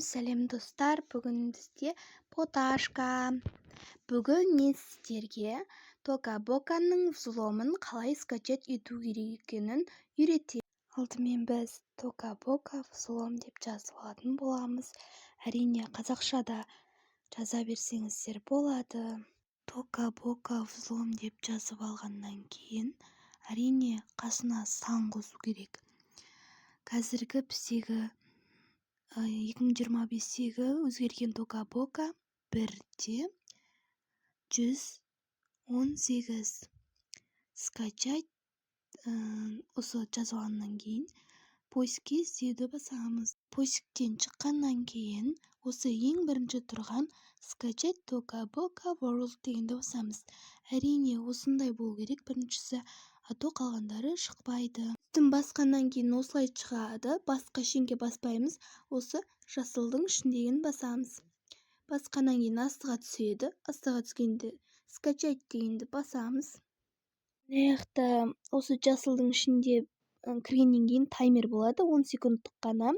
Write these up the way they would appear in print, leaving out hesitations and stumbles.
сәлем достар, бүгін бізде поташка. Бүгін мен сіздерге Тока Боканың взломын қалай скачать ету керек екенін үйретемін. Алдымен біз Тока Бока взлом деп жазып алатын боламыз. Әрине қазақшада жаза берсеңіздер болады. Тока Бока взлом деп жазып алғаннан кейін әрине қасына сан қосу керек. Қазіргі біздегі 2025-тегі өзгерген Тока Бока 1-де 118 скачать осы жазылғаннан кейін поискке іздеуді басамыз. Поисктен шыққаннан кейін осы ең бірінші тұрған скачать Тока Бока World дегенді басамыз. Әрине осындай болу керек біріншісі, ато қалғандары шықпайды. Басқаннан кейін осылай шығады, басқа шенге баспаймыз, осы жасылдың ішіндегін басамыз. Басқаннан кейін астыға түседі, астыға түскенде скачать дегенді басамыз. Аяқта осы жасылдың ішінде кіргеннен кейін таймер болады, 10 секундтық қана.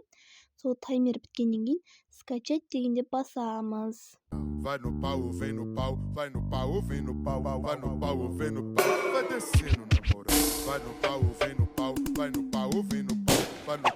Сол таймер біткеннен кейін скачать дегенде басамыз. Vai no pau, vem no pau, vai no pau, vem no pau, vai no pau, vem no pau, vai descendo na moral. Vai no pau, vem no pau, vai no pau, vem no pau, vai no